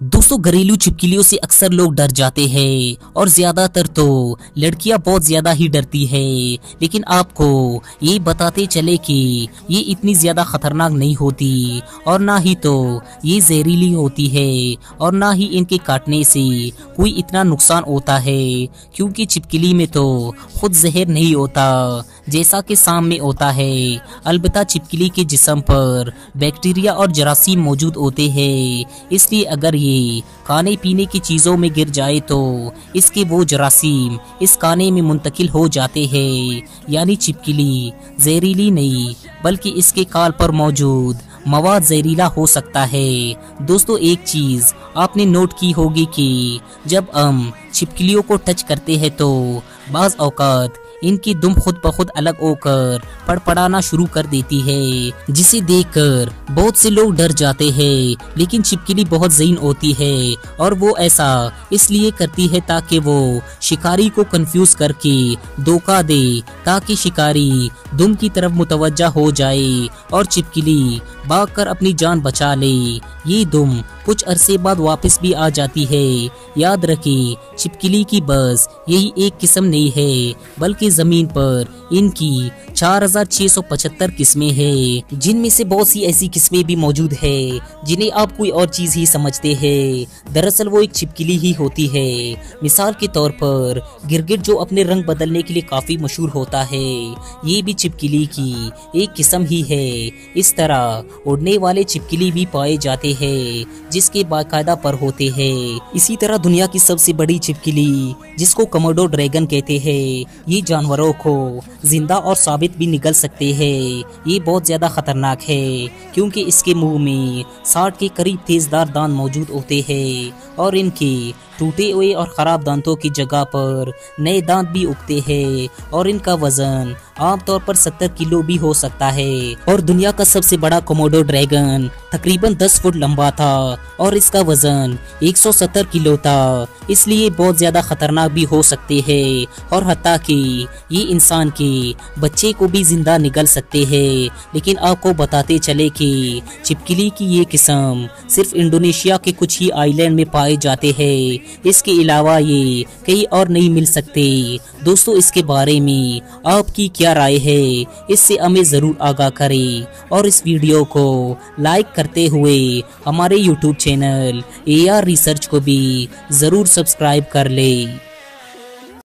दोस्तों, घरेलू छिपकलियों से अक्सर लोग डर जाते हैं और ज्यादातर तो लड़कियां बहुत ज्यादा ही डरती है। लेकिन आपको ये बताते चले कि ये इतनी ज्यादा खतरनाक नहीं होती और ना ही तो ये जहरीली होती है और ना ही इनके काटने से कोई इतना नुकसान होता है, क्योंकि छिपकली में तो खुद जहर नहीं होता जैसा कि सांप में होता है। अलबत्ता छिपकली के जिस्म पर बैक्टीरिया और जरासीम मौजूद होते हैं, इसलिए अगर ये खाने पीने की चीज़ों में गिर जाए तो इसके वो जरासीम इस खाने में मुंतकिल हो जाते हैं। यानी छिपकली जहरीली नहीं बल्कि इसके काल पर मौजूद मवाद जहरीला हो सकता है। दोस्तों, एक चीज़ आपने नोट की होगी कि जब हम छिपकलियों को टच करते हैं तो बाज़ औकात इनकी दुम खुद ब खुद अलग होकर पड़पड़ाना शुरू कर देती है, जिसे देखकर बहुत से लोग डर जाते हैं। लेकिन छिपकली बहुत ज़हीन होती है और वो ऐसा इसलिए करती है ताकि वो शिकारी को कंफ्यूज करके धोखा दे, ताकि शिकारी दुम की तरफ मुतवज्जा हो जाए और छिपकली भागकर अपनी जान बचा ले। ये दुम कुछ अरसे बाद वापस भी आ जाती है। याद रखें, छिपकली की बस यही एक किस्म नहीं है बल्कि जमीन पर इनकी 4675 किस्में हैं, जिनमें से बहुत सी ऐसी किस्में भी मौजूद है जिन्हें आप कोई और चीज ही समझते हैं। दरअसल वो एक छिपकली ही होती है। मिसाल के तौर पर गिरगिट, जो अपने रंग बदलने के लिए काफी मशहूर होता है, ये भी छिपकली की एक किस्म ही है। इस तरह उड़ने वाले छिपकली भी पाए जाते हैं जिसके बाकायदा पर होते हैं। इसी तरह दुनिया की सबसे बड़ी छिपकली, जिसको कोमोडो ड्रैगन कहते हैं, ये जानवरों को जिंदा और साबित भी निगल सकते हैं। ये बहुत ज्यादा खतरनाक है क्योंकि इसके मुंह में 60 के करीब तेजदार दांत मौजूद होते हैं और इनके टूटे हुए और खराब दांतों की जगह पर नए दांत भी उगते हैं और इनका वजन आमतौर पर 70 किलो भी हो सकता है। और दुनिया का सबसे बड़ा कोमोडो ड्रैगन तकरीबन 10 फुट लंबा था और इसका वजन 170 किलो था, इसलिए बहुत ज्यादा खतरनाक भी हो सकते हैं और हत्ता कि ये इंसान के बच्चे को भी जिंदा निगल सकते हैं। लेकिन आपको बताते चले कि छिपकली की ये किस्म सिर्फ इंडोनेशिया के कुछ ही आइलैंड में पाए जाते हैं, इसके अलावा ये कहीं और नहीं मिल सकते। दोस्तों, इसके बारे में आपकी क्या राय है, इससे हमें ज़रूर आगाह करें और इस वीडियो को लाइक करते हुए हमारे YouTube चैनल AR रिसर्च को भी ज़रूर सब्सक्राइब कर ले।